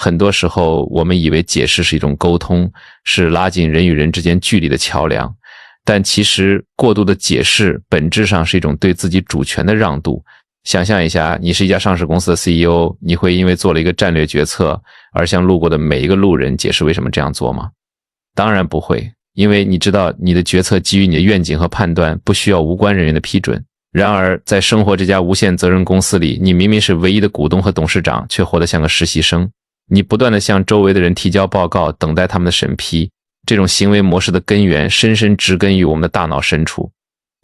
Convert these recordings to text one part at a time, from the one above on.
很多时候我们以为解释是一种沟通，是拉近人与人之间距离的桥梁，但其实过度的解释本质上是一种对自己主权的让渡。想象一下，你是一家上市公司的 CEO， 你会因为做了一个战略决策而向路过的每一个路人解释为什么这样做吗？当然不会，因为你知道你的决策基于你的愿景和判断，不需要无关人员的批准。然而在生活这家无限责任公司里，你明明是唯一的股东和董事长，却活得像个实习生。你不断地向周围的人提交报告，等待他们的审批。这种行为模式的根源深深植根于我们的大脑深处。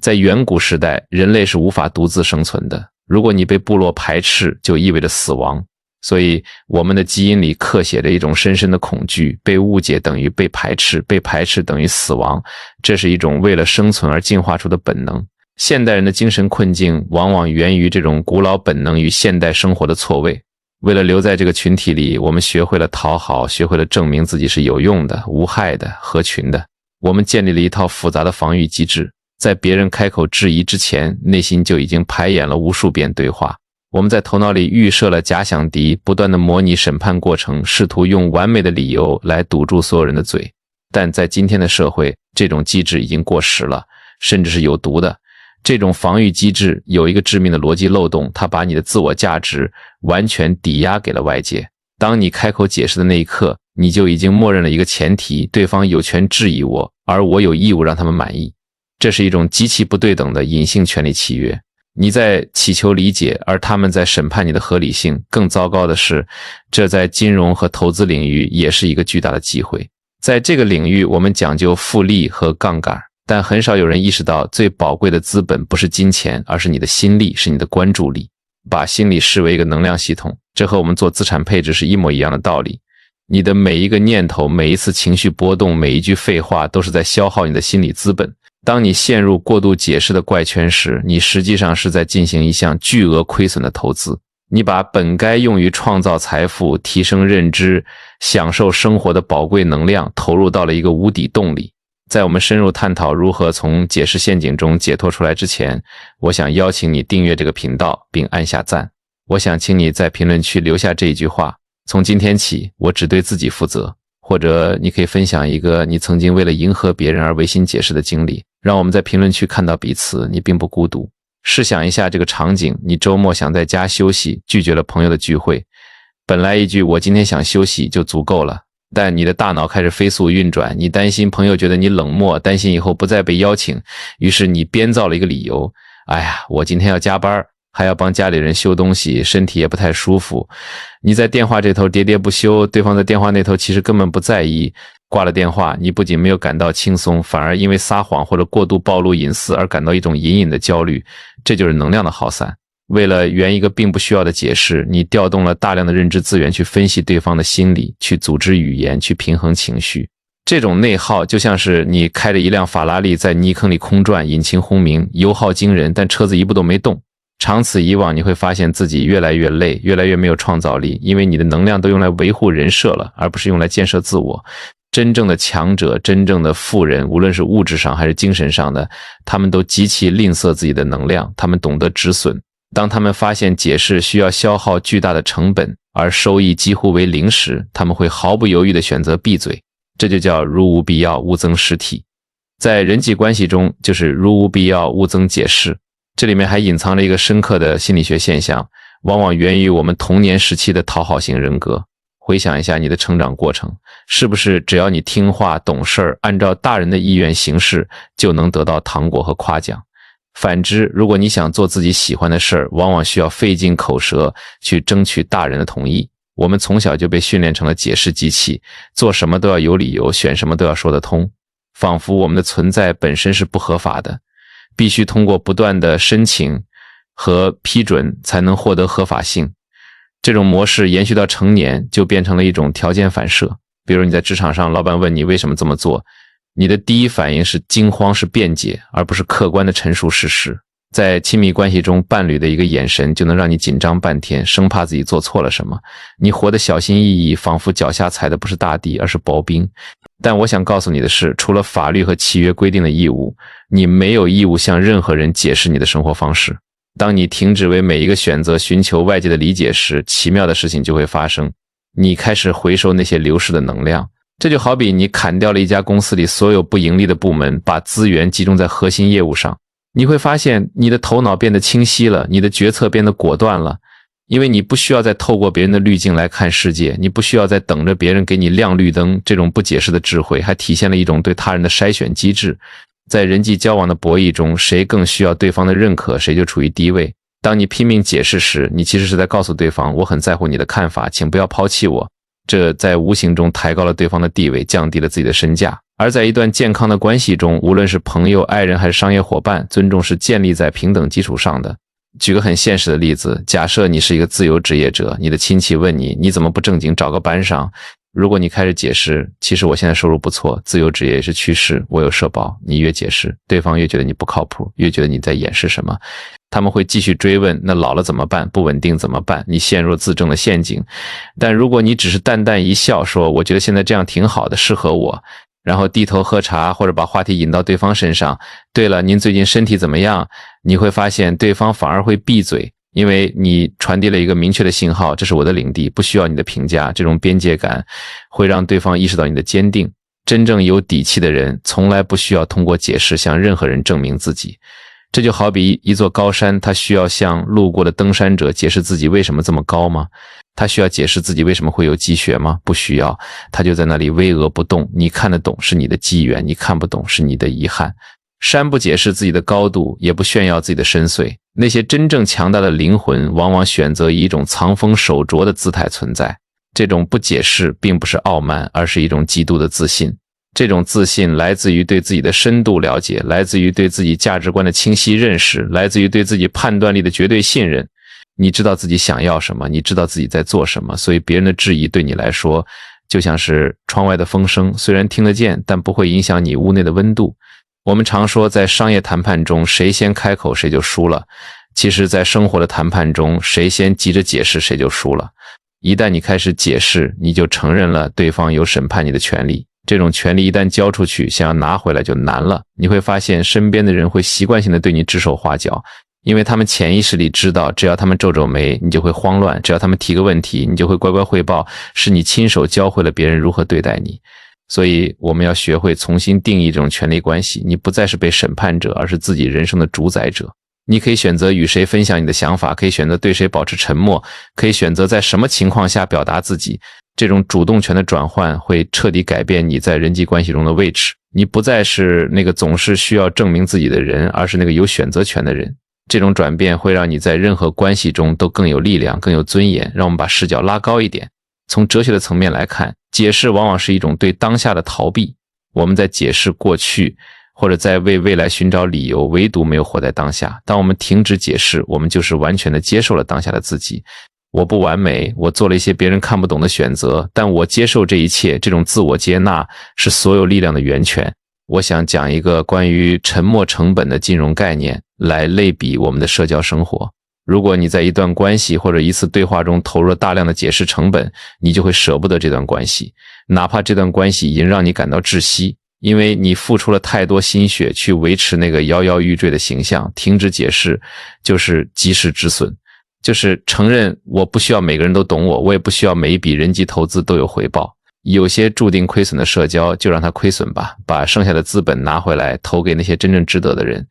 在远古时代，人类是无法独自生存的，如果你被部落排斥，就意味着死亡。所以我们的基因里刻写着一种深深的恐惧，被误解等于被排斥，被排斥等于死亡，这是一种为了生存而进化出的本能。现代人的精神困境往往源于这种古老本能与现代生活的错位。为了留在这个群体里，我们学会了讨好，学会了证明自己是有用的、无害的、合群的。我们建立了一套复杂的防御机制，在别人开口质疑之前，内心就已经排演了无数遍对话。我们在头脑里预设了假想敌，不断地模拟审判过程，试图用完美的理由来堵住所有人的嘴。但在今天的社会，这种机制已经过时了，甚至是有毒的。这种防御机制有一个致命的逻辑漏洞，它把你的自我价值完全抵押给了外界。当你开口解释的那一刻，你就已经默认了一个前提，对方有权质疑我，而我有义务让他们满意。这是一种极其不对等的隐性权利契约。你在祈求理解，而他们在审判你的合理性。更糟糕的是，这在金融和投资领域也是一个巨大的忌讳。在这个领域，我们讲究复利和杠杆，但很少有人意识到，最宝贵的资本不是金钱，而是你的心力，是你的关注力。把心理视为一个能量系统，这和我们做资产配置是一模一样的道理。你的每一个念头，每一次情绪波动，每一句废话，都是在消耗你的心理资本。当你陷入过度解释的怪圈时，你实际上是在进行一项巨额亏损的投资。你把本该用于创造财富、提升认知、享受生活的宝贵能量投入到了一个无底洞里。在我们深入探讨如何从解释陷阱中解脱出来之前，我想邀请你订阅这个频道并按下赞。我想请你在评论区留下这一句话：从今天起，我只对自己负责。或者你可以分享一个你曾经为了迎合别人而违心解释的经历，让我们在评论区看到彼此，你并不孤独。试想一下这个场景，你周末想在家休息，拒绝了朋友的聚会。本来一句我今天想休息就足够了，但你的大脑开始飞速运转，你担心朋友觉得你冷漠，担心以后不再被邀请，于是你编造了一个理由：哎呀，我今天要加班，还要帮家里人修东西，身体也不太舒服。你在电话这头喋喋不休，对方在电话那头其实根本不在意。挂了电话，你不仅没有感到轻松，反而因为撒谎或者过度暴露隐私而感到一种隐隐的焦虑。这就是能量的耗散。为了圆一个并不需要的解释，你调动了大量的认知资源去分析对方的心理，去组织语言，去平衡情绪。这种内耗就像是你开着一辆法拉利在泥坑里空转，引擎轰鸣，油耗惊人，但车子一步都没动。长此以往，你会发现自己越来越累，越来越没有创造力，因为你的能量都用来维护人设了，而不是用来建设自我。真正的强者，真正的富人，无论是物质上还是精神上的，他们都极其吝啬自己的能量，他们懂得止损。当他们发现解释需要消耗巨大的成本，而收益几乎为零时，他们会毫不犹豫地选择闭嘴。这就叫如无必要，勿增实体。在人际关系中，就是如无必要，勿增解释。这里面还隐藏着一个深刻的心理学现象，往往源于我们童年时期的讨好型人格。回想一下你的成长过程，是不是只要你听话懂事，按照大人的意愿行事，就能得到糖果和夸奖？反之，如果你想做自己喜欢的事，往往需要费尽口舌去争取大人的同意。我们从小就被训练成了解释机器，做什么都要有理由，选什么都要说得通，仿佛我们的存在本身是不合法的，必须通过不断的申请和批准才能获得合法性。这种模式延续到成年，就变成了一种条件反射。比如你在职场上，老板问你为什么这么做，你的第一反应是惊慌，是辩解，而不是客观的陈述事实。在亲密关系中，伴侣的一个眼神就能让你紧张半天，生怕自己做错了什么。你活得小心翼翼，仿佛脚下踩的不是大地，而是薄冰。但我想告诉你的是，除了法律和契约规定的义务，你没有义务向任何人解释你的生活方式。当你停止为每一个选择寻求外界的理解时，奇妙的事情就会发生。你开始回收那些流失的能量。这就好比你砍掉了一家公司里所有不盈利的部门，把资源集中在核心业务上，你会发现你的头脑变得清晰了，你的决策变得果断了，因为你不需要再透过别人的滤镜来看世界，你不需要再等着别人给你亮绿灯，这种不解释的智慧还体现了一种对他人的筛选机制。在人际交往的博弈中，谁更需要对方的认可，谁就处于低位。当你拼命解释时，你其实是在告诉对方，我很在乎你的看法，请不要抛弃我。这在无形中抬高了对方的地位，降低了自己的身价。而在一段健康的关系中，无论是朋友、爱人还是商业伙伴，尊重是建立在平等基础上的。举个很现实的例子，假设你是一个自由职业者，你的亲戚问你，你怎么不正经找个班上？如果你开始解释，其实我现在收入不错，自由职业也是趋势，我有社保，你越解释，对方越觉得你不靠谱，越觉得你在掩饰什么。他们会继续追问，那老了怎么办？不稳定怎么办？你陷入了自证的陷阱。但如果你只是淡淡一笑，说我觉得现在这样挺好的，适合我，然后低头喝茶，或者把话题引到对方身上，对了，您最近身体怎么样？你会发现对方反而会闭嘴，因为你传递了一个明确的信号，这是我的领地，不需要你的评价。这种边界感会让对方意识到你的坚定。真正有底气的人从来不需要通过解释向任何人证明自己。这就好比一座高山，他需要向路过的登山者解释自己为什么这么高吗？他需要解释自己为什么会有积雪吗？不需要，他就在那里巍峨不动。你看得懂是你的机缘，你看不懂是你的遗憾。山不解释自己的高度，也不炫耀自己的深邃。那些真正强大的灵魂往往选择以一种藏锋守拙的姿态存在。这种不解释并不是傲慢，而是一种极度的自信。这种自信来自于对自己的深度了解，来自于对自己价值观的清晰认识，来自于对自己判断力的绝对信任。你知道自己想要什么，你知道自己在做什么，所以别人的质疑对你来说就像是窗外的风声，虽然听得见，但不会影响你屋内的温度。我们常说在商业谈判中，谁先开口谁就输了。其实在生活的谈判中，谁先急着解释谁就输了。一旦你开始解释，你就承认了对方有审判你的权利。这种权利一旦交出去，想要拿回来就难了。你会发现身边的人会习惯性的对你指手画脚，因为他们潜意识里知道，只要他们皱皱眉，你就会慌乱；只要他们提个问题，你就会乖乖汇报，是你亲手教会了别人如何对待你。所以我们要学会重新定义这种权力关系，你不再是被审判者，而是自己人生的主宰者。你可以选择与谁分享你的想法，可以选择对谁保持沉默，可以选择在什么情况下表达自己。这种主动权的转换会彻底改变你在人际关系中的位置。你不再是那个总是需要证明自己的人，而是那个有选择权的人。这种转变会让你在任何关系中都更有力量，更有尊严。让我们把视角拉高一点。从哲学的层面来看，解释往往是一种对当下的逃避。我们在解释过去，或者在为未来寻找理由，唯独没有活在当下。当我们停止解释，我们就是完全的接受了当下的自己。我不完美，我做了一些别人看不懂的选择，但我接受这一切。这种自我接纳是所有力量的源泉。我想讲一个关于沉没成本的金融概念，来类比我们的社交生活。如果你在一段关系或者一次对话中投入了大量的解释成本，你就会舍不得这段关系，哪怕这段关系已经让你感到窒息，因为你付出了太多心血去维持那个摇摇欲坠的形象。停止解释就是及时止损，就是承认我不需要每个人都懂我，我也不需要每一笔人际投资都有回报。有些注定亏损的社交就让它亏损吧，把剩下的资本拿回来投给那些真正值得的人。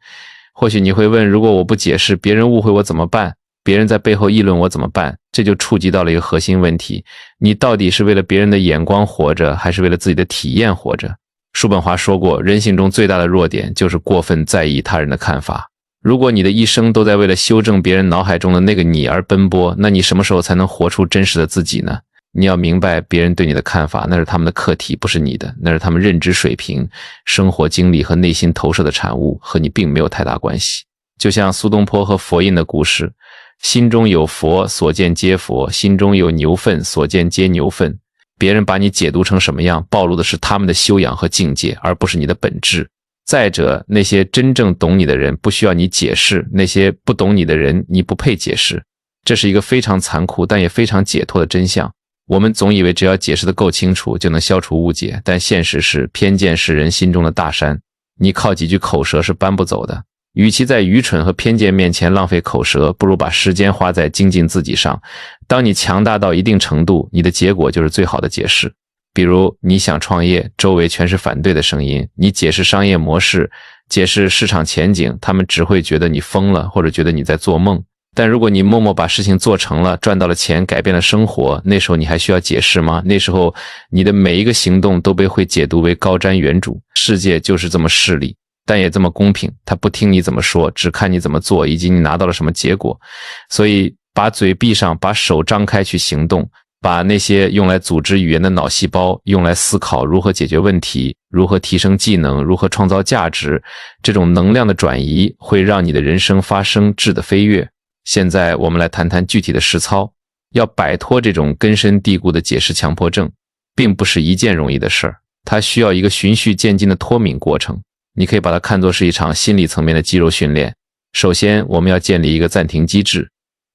或许你会问，如果我不解释，别人误会我怎么办？别人在背后议论我怎么办？这就触及到了一个核心问题，你到底是为了别人的眼光活着，还是为了自己的体验活着？叔本华说过，人性中最大的弱点就是过分在意他人的看法。如果你的一生都在为了修正别人脑海中的那个你而奔波，那你什么时候才能活出真实的自己呢？你要明白，别人对你的看法，那是他们的课题，不是你的，那是他们认知水平、生活经历和内心投射的产物，和你并没有太大关系。就像苏东坡和佛印的故事，心中有佛，所见皆佛；心中有牛粪，所见皆牛粪。别人把你解读成什么样，暴露的是他们的修养和境界，而不是你的本质。再者，那些真正懂你的人不需要你解释，那些不懂你的人，你不配解释。这是一个非常残酷但也非常解脱的真相。我们总以为只要解释得够清楚就能消除误解，但现实是偏见是人心中的大山，你靠几句口舌是搬不走的。与其在愚蠢和偏见面前浪费口舌，不如把时间花在精进自己上。当你强大到一定程度，你的结果就是最好的解释。比如你想创业，周围全是反对的声音，你解释商业模式，解释市场前景，他们只会觉得你疯了，或者觉得你在做梦。但如果你默默把事情做成了，赚到了钱，改变了生活，那时候你还需要解释吗？那时候你的每一个行动都被会解读为高瞻远瞩。世界就是这么势利，但也这么公平，他不听你怎么说，只看你怎么做，以及你拿到了什么结果。所以把嘴闭上，把手张开去行动，把那些用来组织语言的脑细胞用来思考如何解决问题，如何提升技能，如何创造价值，这种能量的转移会让你的人生发生质的飞跃。现在我们来谈谈具体的实操。要摆脱这种根深蒂固的解释强迫症，并不是一件容易的事儿，它需要一个循序渐进的脱敏过程。你可以把它看作是一场心理层面的肌肉训练。首先，我们要建立一个暂停机制，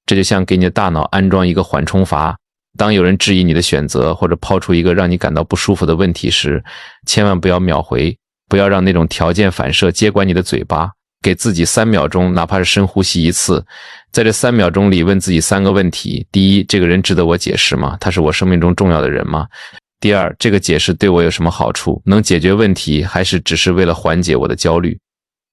这就像给你的大脑安装一个缓冲阀。当有人质疑你的选择，或者抛出一个让你感到不舒服的问题时，千万不要秒回，不要让那种条件反射接管你的嘴巴。给自己3秒钟，哪怕是深呼吸一次，在这3秒钟里问自己3个问题：第一，这个人值得我解释吗？他是我生命中重要的人吗？第二，这个解释对我有什么好处？能解决问题，还是只是为了缓解我的焦虑？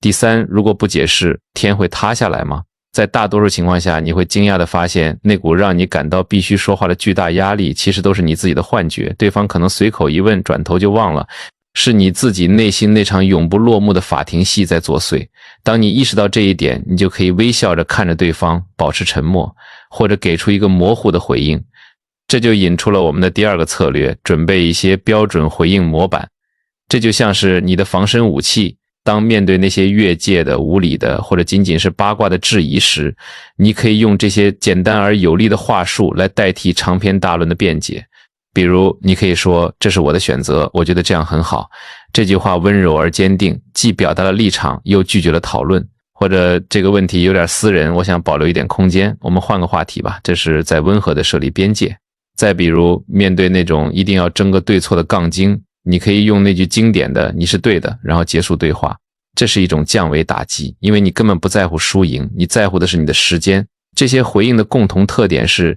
第三，如果不解释，天会塌下来吗？在大多数情况下，你会惊讶地发现，那股让你感到必须说话的巨大压力，其实都是你自己的幻觉。对方可能随口一问，转头就忘了，是你自己内心那场永不落幕的法庭戏在作祟。当你意识到这一点，你就可以微笑着看着对方，保持沉默，或者给出一个模糊的回应。这就引出了我们的第二个策略，准备一些标准回应模板。这就像是你的防身武器，当面对那些越界的、无理的，或者仅仅是八卦的质疑时，你可以用这些简单而有力的话术来代替长篇大论的辩解。比如，你可以说：“这是我的选择，我觉得这样很好。”这句话温柔而坚定，既表达了立场，又拒绝了讨论。或者这个问题有点私人，我想保留一点空间，我们换个话题吧。这是在温和地设立边界。再比如，面对那种一定要争个对错的杠精，你可以用那句经典的“你是对的”，然后结束对话。这是一种降维打击，因为你根本不在乎输赢，你在乎的是你的时间。这些回应的共同特点是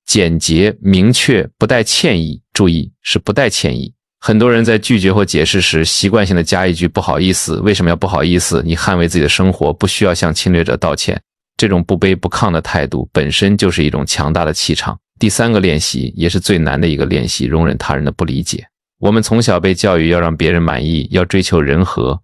简洁、明确，不带歉意。注意，是不带歉意。很多人在拒绝或解释时，习惯性的加一句不好意思。为什么要不好意思？你捍卫自己的生活，不需要向侵略者道歉。这种不卑不亢的态度本身就是一种强大的气场。第三个练习，也是最难的一个练习，容忍他人的不理解。我们从小被教育要让别人满意，要追求人和，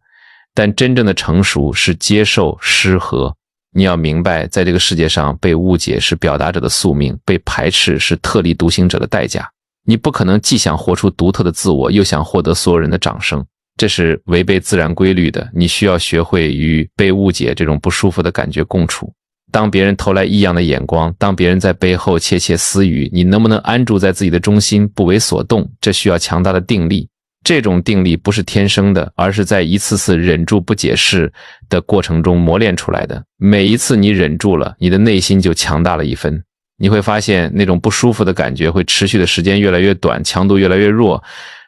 但真正的成熟是接受失和。你要明白，在这个世界上，被误解是表达者的宿命，被排斥是特立独行者的代价。你不可能既想活出独特的自我，又想获得所有人的掌声，这是违背自然规律的。你需要学会与被误解这种不舒服的感觉共处。当别人投来异样的眼光，当别人在背后窃窃私语，你能不能安住在自己的中心，不为所动？这需要强大的定力。这种定力不是天生的，而是在一次次忍住不解释的过程中磨练出来的。每一次你忍住了，你的内心就强大了一分。你会发现那种不舒服的感觉会持续的时间越来越短，强度越来越弱，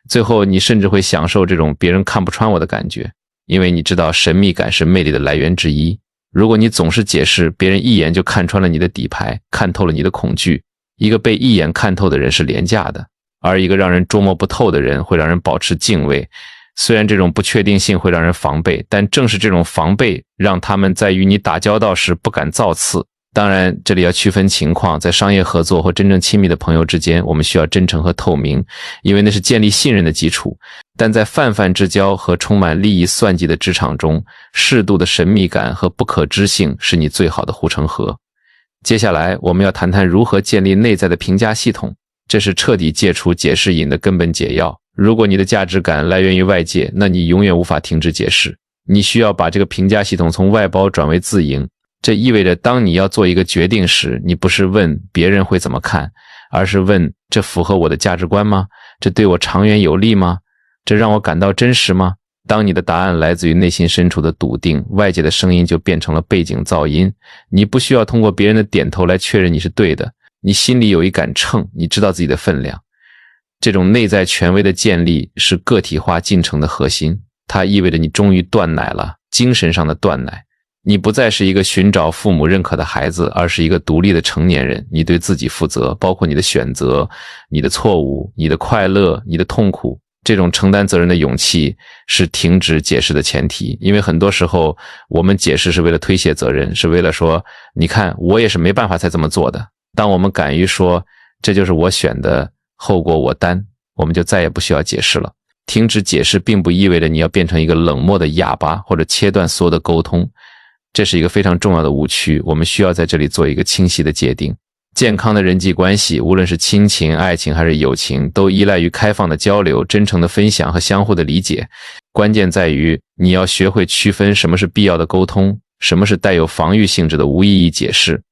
最后你甚至会享受这种别人看不穿我的感觉，因为你知道神秘感是魅力的来源之一。如果你总是解释，别人一眼就看穿了你的底牌，看透了你的恐惧。一个被一眼看透的人是廉价的，而一个让人捉摸不透的人会让人保持敬畏。虽然这种不确定性会让人防备，但正是这种防备让他们在与你打交道时不敢造次。当然，这里要区分情况，在商业合作或真正亲密的朋友之间，我们需要真诚和透明，因为那是建立信任的基础。但在泛泛之交和充满利益算计的职场中，适度的神秘感和不可知性是你最好的护城河。接下来，我们要谈谈如何建立内在的评价系统，这是彻底戒除解释瘾的根本解药。如果你的价值感来源于外界，那你永远无法停止解释。你需要把这个评价系统从外包转为自营。这意味着当你要做一个决定时，你不是问别人会怎么看，而是问这符合我的价值观吗？这对我长远有利吗？这让我感到真实吗？当你的答案来自于内心深处的笃定，外界的声音就变成了背景噪音。你不需要通过别人的点头来确认你是对的，你心里有一杆秤，你知道自己的分量。这种内在权威的建立是个体化进程的核心，它意味着你终于断奶了，精神上的断奶。你不再是一个寻找父母认可的孩子，而是一个独立的成年人。你对自己负责，包括你的选择、你的错误、你的快乐、你的痛苦。这种承担责任的勇气是停止解释的前提。因为很多时候我们解释是为了推卸责任，是为了说你看我也是没办法才这么做的。当我们敢于说这就是我选的，后果我担，我们就再也不需要解释了。停止解释并不意味着你要变成一个冷漠的哑巴，或者切断所有的沟通。这是一个非常重要的误区，我们需要在这里做一个清晰的界定。健康的人际关系，无论是亲情、爱情还是友情，都依赖于开放的交流、真诚的分享和相互的理解。关键在于你要学会区分什么是必要的沟通，什么是带有防御性质的无意义解释。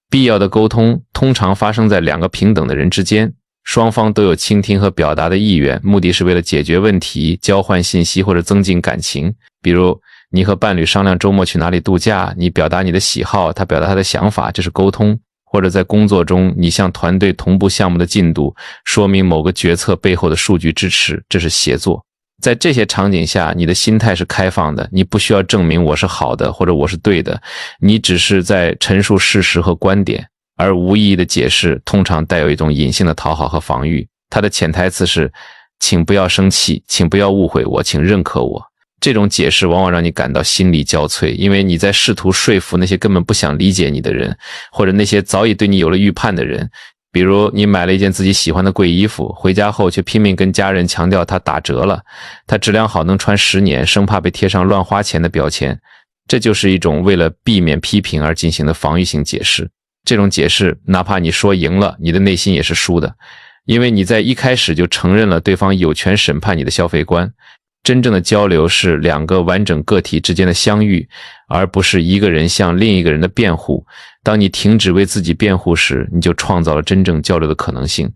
必要的沟通通常发生在两个平等的人之间，双方都有倾听和表达的意愿，目的是为了解决问题、交换信息或者增进感情。比如你和伴侣商量周末去哪里度假，你表达你的喜好，他表达他的想法，这是沟通。或者在工作中，你向团队同步项目的进度，说明某个决策背后的数据支持，这是协作。在这些场景下，你的心态是开放的，你不需要证明我是好的或者我是对的，你只是在陈述事实和观点。而无意义的解释通常带有一种隐性的讨好和防御，它的潜台词是请不要生气，请不要误会我，请认可我。这种解释往往让你感到心力交瘁，因为你在试图说服那些根本不想理解你的人，或者那些早已对你有了预判的人。比如你买了一件自己喜欢的贵衣服，回家后却拼命跟家人强调它打折了，它质量好，能穿10年，生怕被贴上乱花钱的标签。这就是一种为了避免批评而进行的防御性解释。这种解释哪怕你说赢了，你的内心也是输的，因为你在一开始就承认了对方有权审判你的消费观。真正的交流是两个完整个体之间的相遇，而不是一个人向另一个人的辩护。当你停止为自己辩护时，你就创造了真正交流的可能性。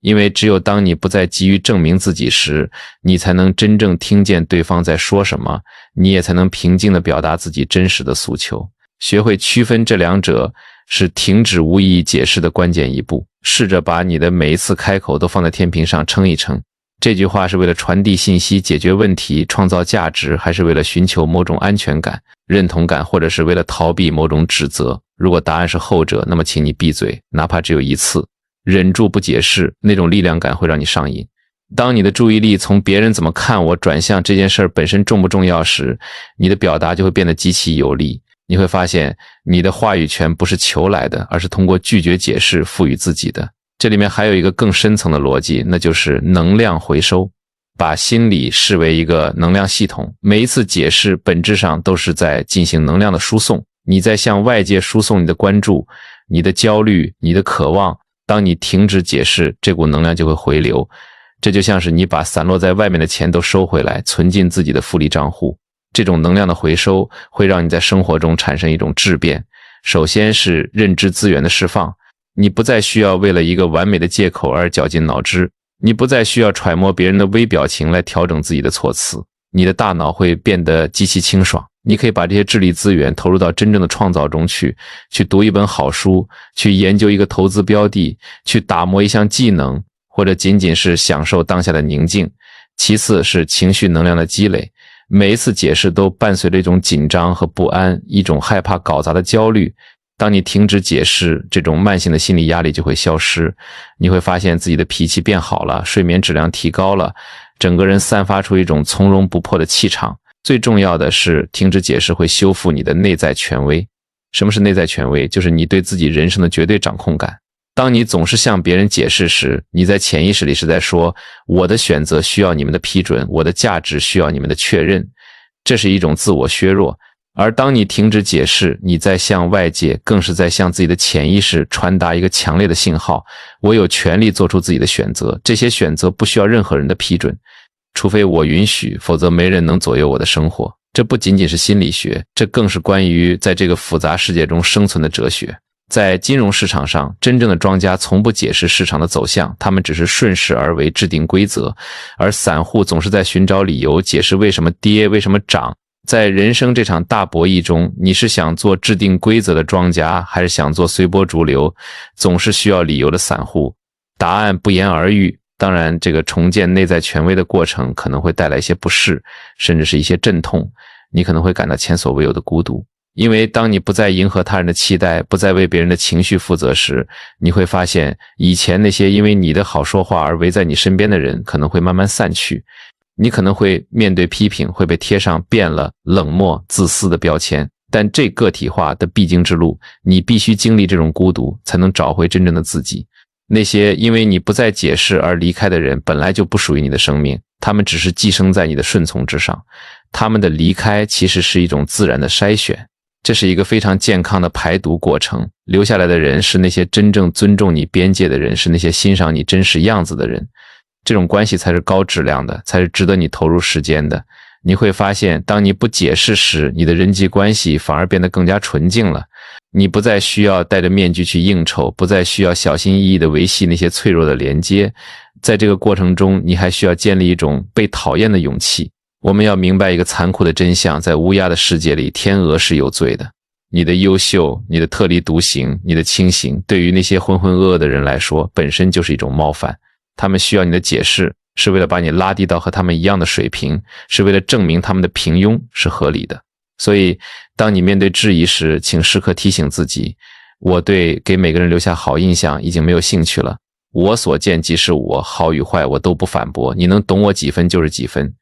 因为只有当你不再急于证明自己时，你才能真正听见对方在说什么，你也才能平静地表达自己真实的诉求。学会区分这两者是停止无意义解释的关键一步。试着把你的每一次开口都放在天平上称一称。这句话是为了传递信息、解决问题、创造价值，还是为了寻求某种安全感、认同感，或者是为了逃避某种指责？如果答案是后者，那么请你闭嘴，哪怕只有一次。忍住不解释，那种力量感会让你上瘾。当你的注意力从别人怎么看我转向这件事本身重不重要时，你的表达就会变得极其有力。你会发现，你的话语权不是求来的，而是通过拒绝解释赋予自己的。这里面还有一个更深层的逻辑，那就是能量回收。把心理视为一个能量系统，每一次解释本质上都是在进行能量的输送。你在向外界输送你的关注、你的焦虑、你的渴望。当你停止解释，这股能量就会回流。这就像是你把散落在外面的钱都收回来，存进自己的复利账户。这种能量的回收会让你在生活中产生一种质变。首先是认知资源的释放，你不再需要为了一个完美的借口而绞尽脑汁，你不再需要揣摩别人的微表情来调整自己的措辞，你的大脑会变得极其清爽。你可以把这些智力资源投入到真正的创造中去读一本好书，去研究一个投资标的，去打磨一项技能，或者仅仅是享受当下的宁静。其次是情绪能量的积累，每一次解释都伴随着一种紧张和不安，一种害怕搞砸的焦虑。当你停止解释，这种慢性的心理压力就会消失，你会发现自己的脾气变好了，睡眠质量提高了，整个人散发出一种从容不迫的气场。最重要的是，停止解释会修复你的内在权威。什么是内在权威？就是你对自己人生的绝对掌控感。当你总是向别人解释时，你在潜意识里是在说，我的选择需要你们的批准，我的价值需要你们的确认。这是一种自我削弱。而当你停止解释，你在向外界，更是在向自己的潜意识传达一个强烈的信号：我有权利做出自己的选择，这些选择不需要任何人的批准，除非我允许，否则没人能左右我的生活。这不仅仅是心理学，这更是关于在这个复杂世界中生存的哲学。在金融市场上，真正的庄家从不解释市场的走向，他们只是顺势而为，制定规则，而散户总是在寻找理由，解释为什么跌，为什么涨。在人生这场大博弈中，你是想做制定规则的庄家，还是想做随波逐流，总是需要理由的散户？答案不言而喻。当然，这个重建内在权威的过程可能会带来一些不适，甚至是一些阵痛，你可能会感到前所未有的孤独。因为当你不再迎合他人的期待，不再为别人的情绪负责时，你会发现以前那些因为你的好说话而围在你身边的人可能会慢慢散去，你可能会面对批评会被贴上变了、冷漠、自私的标签，但这个体化的必经之路，你必须经历这种孤独，才能找回真正的自己。那些因为你不再解释而离开的人，本来就不属于你的生命，他们只是寄生在你的顺从之上，他们的离开其实是一种自然的筛选。这是一个非常健康的排毒过程，留下来的人是那些真正尊重你边界的人，是那些欣赏你真实样子的人，这种关系才是高质量的，才是值得你投入时间的。你会发现，当你不解释时，你的人际关系反而变得更加纯净了，你不再需要戴着面具去应酬，不再需要小心翼翼地维系那些脆弱的连接，在这个过程中，你还需要建立一种被讨厌的勇气。我们要明白一个残酷的真相，在乌鸦的世界里，天鹅是有罪的。你的优秀，你的特立独行，你的清醒，对于那些浑浑噩噩的人来说，本身就是一种冒犯。他们需要你的解释，是为了把你拉低到和他们一样的水平，是为了证明他们的平庸是合理的。所以，当你面对质疑时，请时刻提醒自己，我对给每个人留下好印象已经没有兴趣了。我所见即是我，好与坏我都不反驳，你能懂我几分就是几分。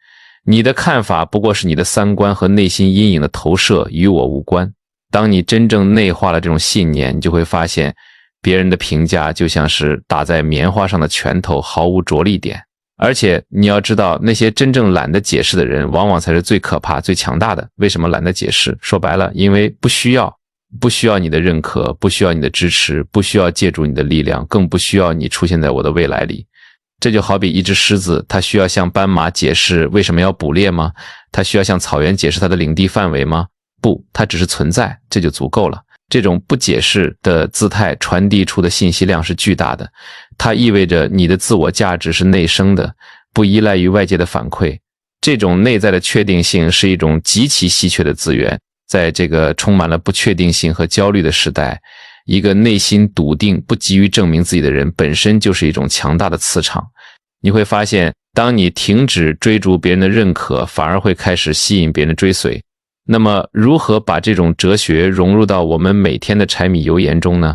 你的看法不过是你的三观和内心阴影的投射，与我无关。当你真正内化了这种信念，你就会发现，别人的评价就像是打在棉花上的拳头，毫无着力点。而且你要知道，那些真正懒得解释的人，往往才是最可怕、最强大的。为什么懒得解释？说白了，因为不需要你的认可，不需要你的支持，不需要借助你的力量，更不需要你出现在我的未来里。这就好比一只狮子，它需要向斑马解释为什么要捕猎吗？它需要向草原解释它的领地范围吗？不，它只是存在，这就足够了。这种不解释的姿态传递出的信息量是巨大的，它意味着你的自我价值是内生的，不依赖于外界的反馈。这种内在的确定性是一种极其稀缺的资源，在这个充满了不确定性和焦虑的时代，一个内心笃定、不急于证明自己的人，本身就是一种强大的磁场。你会发现，当你停止追逐别人的认可，反而会开始吸引别人的追随。那么，如何把这种哲学融入到我们每天的柴米油盐中呢？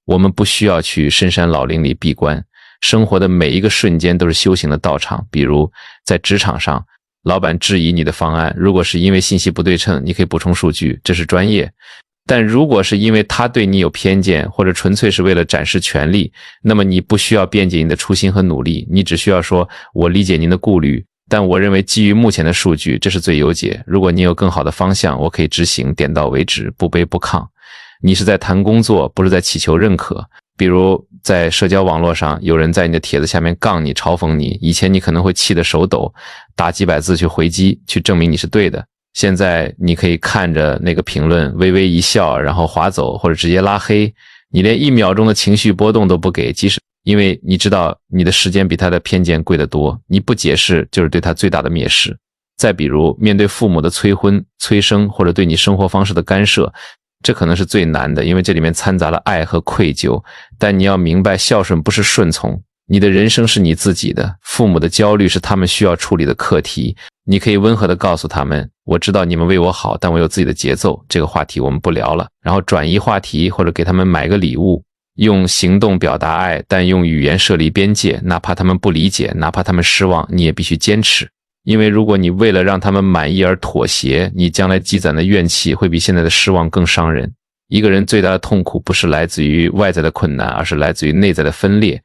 我们不需要去深山老林里闭关，生活的每一个瞬间都是修行的道场。比如，在职场上，老板质疑你的方案，如果是因为信息不对称，你可以补充数据，这是专业。但如果是因为他对你有偏见，或者纯粹是为了展示权力，那么你不需要辩解你的初心和努力，你只需要说，我理解您的顾虑，但我认为基于目前的数据，这是最优解。如果你有更好的方向，我可以执行，点到为止，不卑不亢。你是在谈工作，不是在祈求认可。比如在社交网络上，有人在你的帖子下面杠你、嘲讽你，以前你可能会气得手抖，打几百字去回击，去证明你是对的。现在你可以看着那个评论微微一笑，然后划走或者直接拉黑，你连1秒钟的情绪波动都不给，即使因为你知道你的时间比他的偏见贵得多，你不解释就是对他最大的蔑视。再比如面对父母的催婚、催生，或者对你生活方式的干涉，这可能是最难的，因为这里面掺杂了爱和愧疚。但你要明白，孝顺不是顺从，你的人生是你自己的，父母的焦虑是他们需要处理的课题。你可以温和地告诉他们，我知道你们为我好，但我有自己的节奏，这个话题我们不聊了，然后转移话题，或者给他们买个礼物，用行动表达爱，但用语言设立边界，哪怕他们不理解，哪怕他们失望，你也必须坚持。因为如果你为了让他们满意而妥协，你将来积攒的怨气会比现在的失望更伤人。一个人最大的痛苦不是来自于外在的困难，而是来自于内在的分裂。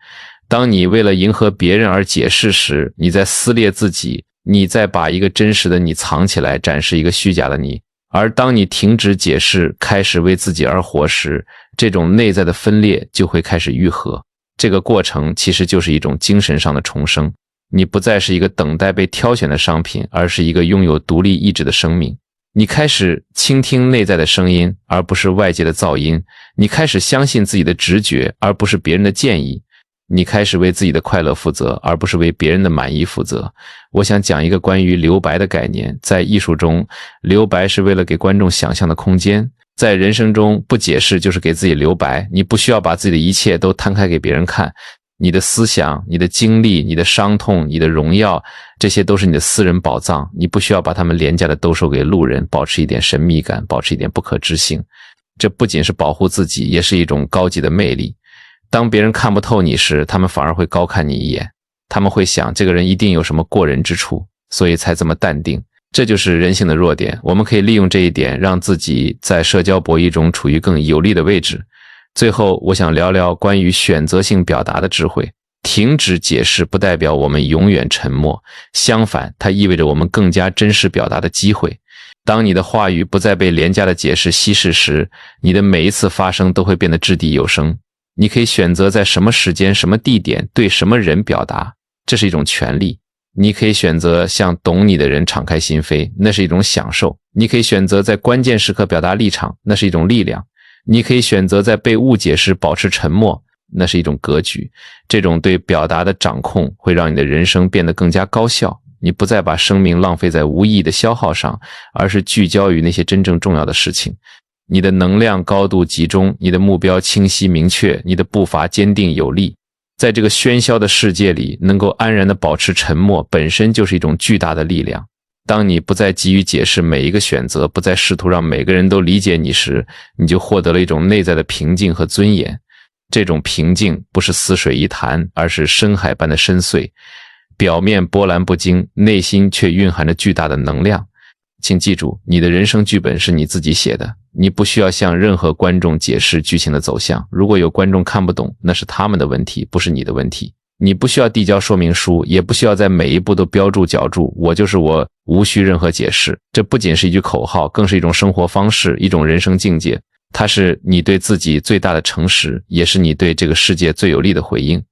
当你为了迎合别人而解释时，你在撕裂自己，你在把一个真实的你藏起来，展示一个虚假的你。而当你停止解释，开始为自己而活时，这种内在的分裂就会开始愈合。这个过程其实就是一种精神上的重生。你不再是一个等待被挑选的商品，而是一个拥有独立意志的生命。你开始倾听内在的声音，而不是外界的噪音。你开始相信自己的直觉，而不是别人的建议。你开始为自己的快乐负责，而不是为别人的满意负责。我想讲一个关于留白的概念。在艺术中，留白是为了给观众想象的空间。在人生中，不解释就是给自己留白。你不需要把自己的一切都摊开给别人看。你的思想、你的经历、你的伤痛、你的荣耀，这些都是你的私人宝藏，你不需要把它们廉价的兜售给路人，保持一点神秘感，保持一点不可知性。这不仅是保护自己，也是一种高级的魅力。当别人看不透你时，他们反而会高看你一眼，他们会想这个人一定有什么过人之处，所以才这么淡定。这就是人性的弱点，我们可以利用这一点，让自己在社交博弈中处于更有利的位置。最后，我想聊聊关于选择性表达的智慧。停止解释不代表我们永远沉默，相反，它意味着我们更加真实表达的机会。当你的话语不再被廉价的解释稀释时，你的每一次发声都会变得掷地有声。你可以选择在什么时间、什么地点对什么人表达，这是一种权利。你可以选择向懂你的人敞开心扉，那是一种享受。你可以选择在关键时刻表达立场，那是一种力量。你可以选择在被误解时保持沉默，那是一种格局。这种对表达的掌控会让你的人生变得更加高效。你不再把生命浪费在无意义的消耗上，而是聚焦于那些真正重要的事情。你的能量高度集中，你的目标清晰明确，你的步伐坚定有力。在这个喧嚣的世界里，能够安然地保持沉默，本身就是一种巨大的力量。当你不再急于解释每一个选择，不再试图让每个人都理解你时，你就获得了一种内在的平静和尊严。这种平静不是死水一潭，而是深海般的深邃。表面波澜不惊，内心却蕴含着巨大的能量。请记住，你的人生剧本是你自己写的，你不需要向任何观众解释剧情的走向。如果有观众看不懂，那是他们的问题，不是你的问题。你不需要递交说明书，也不需要在每一步都标注脚注，我就是我，无需任何解释。这不仅是一句口号，更是一种生活方式，一种人生境界。它是你对自己最大的诚实，也是你对这个世界最有力的回应。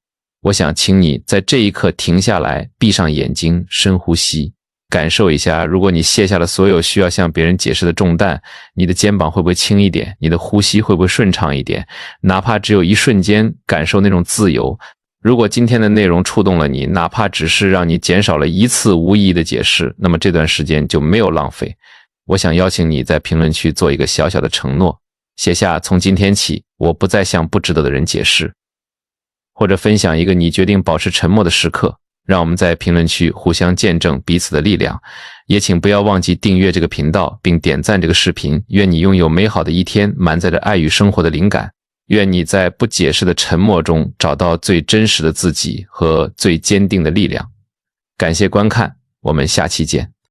我想请你在这一刻停下来，闭上眼睛，深呼吸，感受一下，如果你卸下了所有需要向别人解释的重担，你的肩膀会不会轻一点？你的呼吸会不会顺畅一点？哪怕只有一瞬间，感受那种自由。如果今天的内容触动了你，哪怕只是让你减少了一次无意义的解释，那么这段时间就没有浪费。我想邀请你在评论区做一个小小的承诺，写下从今天起，我不再向不值得的人解释。或者分享一个你决定保持沉默的时刻，让我们在评论区互相见证彼此的力量。也请不要忘记订阅这个频道并点赞这个视频。愿你拥有美好的一天，满载着爱与生活的灵感。愿你在不解释的沉默中找到最真实的自己和最坚定的力量。感谢观看，我们下期见。